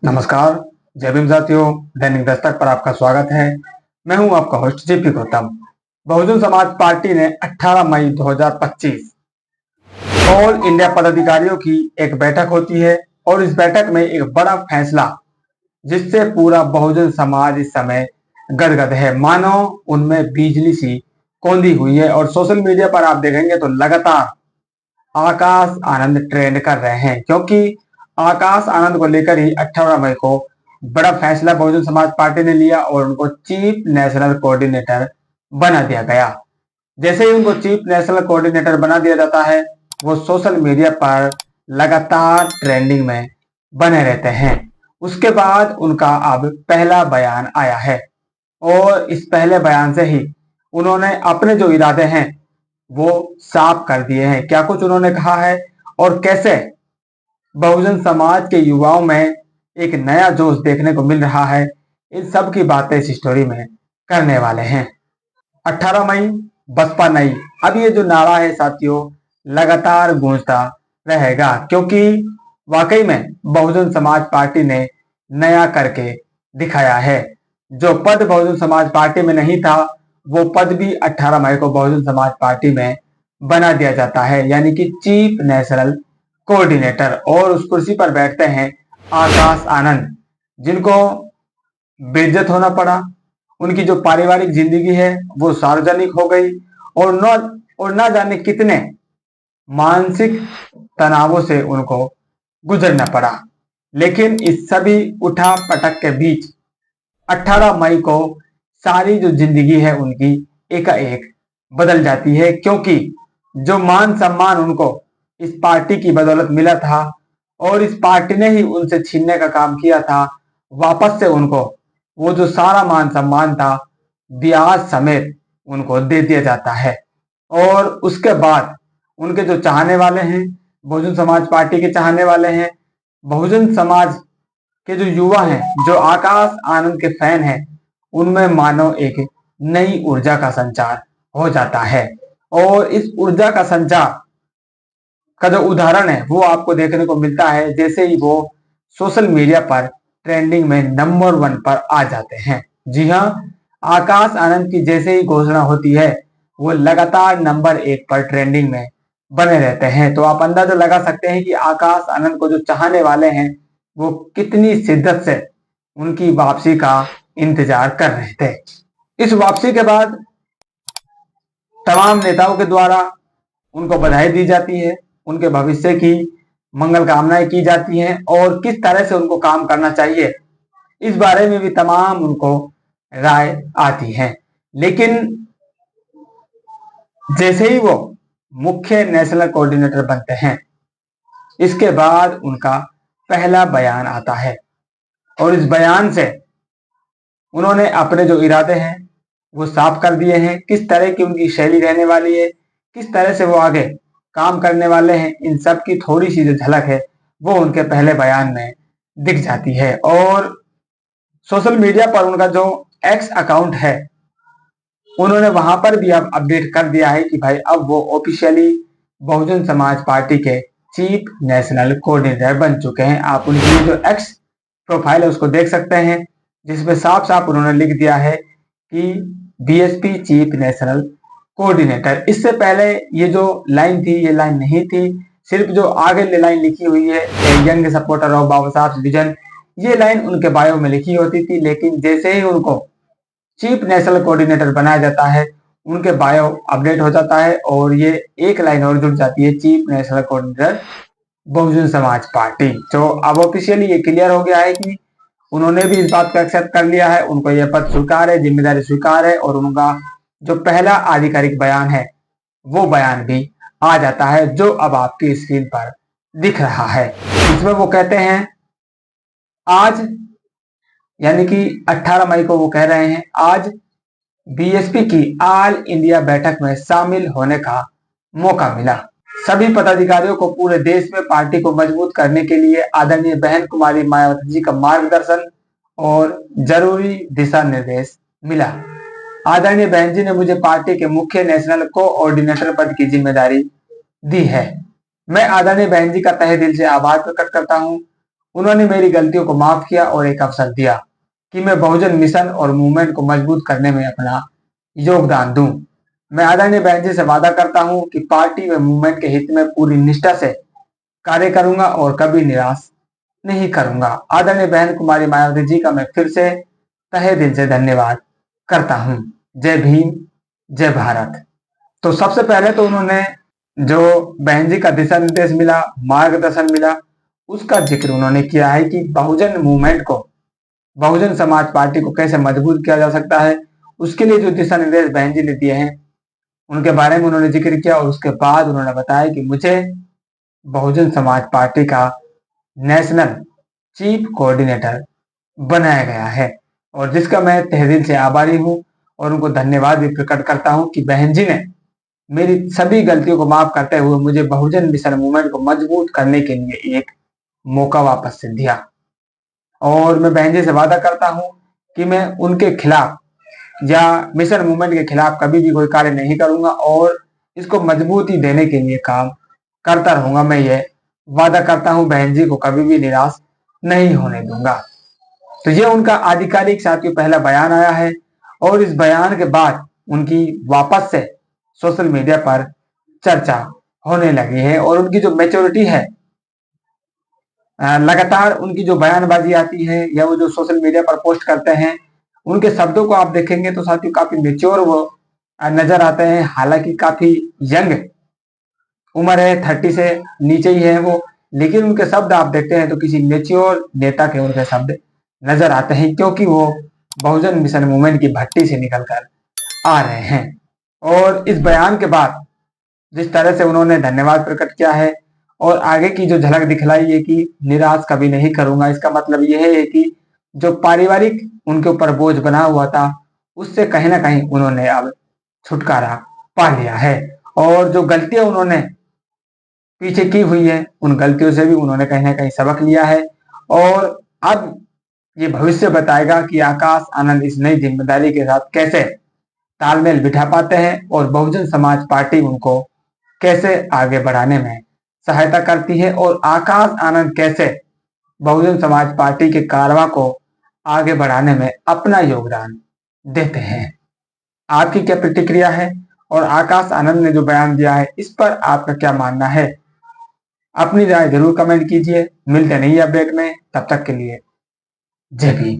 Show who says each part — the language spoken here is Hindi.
Speaker 1: नमस्कार। जय भीम साथियों, दैनिक दस्तक पर आपका स्वागत है। मैं हूं आपका host JP Gautam. Bahujan Samaj party ने 18 मई 2025 ऑल इंडिया पदाधिकारियों की एक बैठक होती है और इस बैठक में एक बड़ा फैसला जिससे पूरा बहुजन समाज इस समय गदगद है, मानो उनमें बिजली सी कौंधी हुई है। और सोशल मीडिया पर आप देखेंगे तो लगातार आकाश आनंद ट्रेंड कर रहे हैं, क्योंकि आकाश आनंद को लेकर ही 18 मई को बड़ा फैसला बहुजन समाज पार्टी ने लिया और उनको चीफ नेशनल कोऑर्डिनेटर बना दिया गया। जैसे ही उनको चीफ नेशनल कोऑर्डिनेटर बना दिया जाता है, वो सोशल मीडिया पर लगातार ट्रेंडिंग में बने रहते हैं। उसके बाद उनका अब पहला बयान आया है और इस पहले बयान से ही उन्होंने अपने जो इरादे हैं वो साफ कर दिए हैं। क्या कुछ उन्होंने कहा है और कैसे बहुजन समाज के युवाओं में एक नया जोश देखने को मिल रहा है, इन सब की बातें इस स्टोरी में करने वाले हैं। 18 मई बसपा नई, अब ये जो नारा है साथियों लगातार गूंजता रहेगा, क्योंकि वाकई में बहुजन समाज पार्टी ने नया करके दिखाया है। जो पद बहुजन समाज पार्टी में नहीं था वो पद भी 18 मई को बहुजन समाज पार्टी में बना दिया जाता है, यानी कि चीफ नेशनल कोऑर्डिनेटर। और उस कुर्सी पर बैठते हैं आकाश आनंद, जिनको बेइज्जत होना पड़ा। उनकी जो पारिवारिक जिंदगी है वो सार्वजनिक हो गई और न जाने कितने मानसिक तनावों से उनको गुजरना पड़ा। लेकिन इस सभी उठा पटक के बीच 18 मई को सारी जो जिंदगी है उनकी एकाएक बदल जाती है, क्योंकि जो मान सम्मान उनको इस पार्टी की बदौलत मिला था और इस पार्टी ने ही उनसे छीनने का काम किया था, वापस से उनको वो जो सारा मान सम्मान था ब्याज समेत उनको दे दिया जाता है। और उसके बाद उनके जो चाहने वाले हैं, बहुजन समाज पार्टी के चाहने वाले हैं, बहुजन समाज के जो युवा हैं, जो आकाश आनंद के फैन हैं, उनमें मानो एक नई ऊर्जा का संचार हो जाता है। और इस ऊर्जा का संचार का जो उदाहरण है वो आपको देखने को मिलता है जैसे ही वो सोशल मीडिया पर ट्रेंडिंग में नंबर 1 पर आ जाते हैं। जी हाँ, आकाश आनंद की जैसे ही घोषणा होती है वो लगातार नंबर 1 पर ट्रेंडिंग में बने रहते हैं। तो आप अंदाजा लगा सकते हैं कि आकाश आनंद को जो चाहने वाले हैं वो कितनी शिद्दत से उनकी वापसी का इंतजार कर रहे थे। इस वापसी के बाद तमाम नेताओं के द्वारा उनको बधाई दी जाती है, उनके भविष्य की मंगल कामनाएं की जाती हैं और किस तरह से उनको काम करना चाहिए इस बारे में भी तमाम उनको राय आती है। लेकिन जैसे ही वो मुख्य नेशनल कोऑर्डिनेटर बनते हैं, इसके बाद उनका पहला बयान आता है और इस बयान से उन्होंने अपने जो इरादे हैं वो साफ कर दिए हैं। किस तरह की उनकी शैली रहने वाली है, किस तरह से वो आगे काम करने वाले हैं, इन सब की थोड़ी सी जो झलक है वो उनके पहले बयान में दिख जाती है। और सोशल मीडिया पर उनका जो एक्स अकाउंट है उन्होंने वहां पर भी अब अपडेट कर दिया है कि भाई अब वो ऑफिशियली बहुजन समाज पार्टी के चीफ नेशनल कोऑर्डिनेटर बन चुके हैं। आप उनकी जो एक्स प्रोफाइल है उसको देख सकते हैं, जिसमें साफ साफ उन्होंने लिख दिया है कि बीएसपी चीफ नेशनल कोऑर्डिनेटर। इससे पहले ये जो लाइन थी ये लाइन नहीं थी, सिर्फ जो आगे लाइन लिखी हुई है यंग सपोर्टर ऑफ बाबा साहब विजन, ये लाइन उनके बायो में लिखी होती थी। लेकिन जैसे ही उनको चीफ नेशनल कोऑर्डिनेटर बनाया जाता है उनके बायो अपडेट हो जाता है और ये एक लाइन और जुड़ जाती है, chief national coordinator Bahujan Samaj party. तो अब ऑफिशियली ये क्लियर हो गया है कि उन्होंने भी इस बात को एक्सेप्ट कर लिया है, उनको यह पद स्वीकार है, जिम्मेदारी स्वीकार है और उनका जो पहला आधिकारिक बयान है वो बयान भी आ जाता है, जो अब आपकी स्क्रीन पर दिख रहा है। इसमें वो कहते हैं आज, यानी कि 18 मई को वो कह रहे हैं आज बीएसपी की ऑल इंडिया बैठक में शामिल होने का मौका मिला। सभी पदाधिकारियों को पूरे देश में पार्टी को मजबूत करने के लिए आदरणीय बहन कुमारी मायावती जी का मार्गदर्शन और जरूरी दिशा निर्देश मिला। आदरणीय बहन जी ने मुझे पार्टी के मुख्य नेशनल कोऑर्डिनेटर पद की जिम्मेदारी दी है। मैं आदरणीय बहन जी का तहे दिल से आभार प्रकट करता हूं। उन्होंने मेरी गलतियों को माफ किया और एक अवसर दिया कि मैं बहुजन मिशन और मूवमेंट को मजबूत करने में अपना योगदान दूं। मैं आदरणीय बहन जी से वादा करता हूं कि पार्टी व मूवमेंट के हित में पूरी निष्ठा से कार्य करूंगा और कभी निराश नहीं करूंगा। आदरणीय बहन कुमारी मायावती जी का मैं फिर से तहे दिल से धन्यवाद करता हूं। जय भीम, जय भारत। तो सबसे पहले तो उन्होंने जो बहन जी का दिशा निर्देश मिला, मार्गदर्शन मिला, उसका जिक्र उन्होंने किया है कि बहुजन मूवमेंट को, बहुजन समाज पार्टी को कैसे मजबूत किया जा सकता है। उसके लिए जो दिशा निर्देश बहन जी ने दिए हैं उनके बारे में उन्होंने जिक्र किया और उसके बाद उन्होंने बताया कि मुझे बहुजन समाज पार्टी का नेशनल चीफ कोऑर्डिनेटर बनाया गया है और जिसका मैं तहे दिल से आभारी हूं और उनको धन्यवाद भी प्रकट करता हूं कि बहन जी ने मेरी सभी गलतियों को माफ करते हुए मुझे बहुजन मिशन मूवमेंट को मजबूत करने के लिए एक मौका वापस से दिया। और मैं बहन जी से वादा करता हूं कि मैं उनके खिलाफ या मिशन मूवमेंट के खिलाफ कभी भी कोई कार्य नहीं करूंगा और इसको मजबूती देने के लिए काम करता रहूंगा। मैं ये वादा करता हूं बहन जी को कभी भी निराश नहीं होने दूंगा। तो ये उनका आधिकारिक साथियों पहला बयान आया है और इस बयान के बाद उनकी वापस से सोशल मीडिया पर चर्चा होने लगी है और उनकी जो मैच्योरिटी है, लगातार उनकी जो बयानबाजी आती है या वो जो सोशल मीडिया पर पोस्ट करते हैं, उनके शब्दों को आप देखेंगे तो साथियों काफी मेच्योर वो नजर आते हैं। हालांकि काफी यंग उम्र है, 30 से नीचे ही है वो, लेकिन उनके शब्द आप देखते हैं तो किसी मेच्योर नेता के उनके शब्द नजर आते हैं क्योंकि वो बहुजन मिशन मूवमेंट की भट्टी से निकलकर आ रहे हैं। और इस बयान के बाद जिस तरह से उन्होंने धन्यवाद प्रकट किया है और आगे की जो झलक दिखलाई है कि निराश कभी नहीं करूंगा, इसका मतलब यह है कि जो पारिवारिक उनके ऊपर बोझ बना हुआ था उससे कहीं ना कहीं उन्होंने अब छुटकारा पा लिया है और जो गलतियां उन्होंने पीछे की हुई है उन गलतियों से भी उन्होंने कहीं ना कहीं सबक लिया है और अब ये भविष्य बताएगा कि आकाश आनंद इस नई जिम्मेदारी के साथ कैसे तालमेल बिठा पाते हैं और बहुजन समाज पार्टी उनको कैसे आगे बढ़ाने में सहायता करती है और आकाश आनंद कैसे बहुजन समाज पार्टी के कारवां को आगे बढ़ाने में अपना योगदान देते हैं। आपकी क्या प्रतिक्रिया है और आकाश आनंद ने जो बयान दिया है इस पर आपका क्या मानना है? अपनी राय जरूर कमेंट कीजिए। मिलते नहीं अपडेट में, तब तक के लिए जय भीम।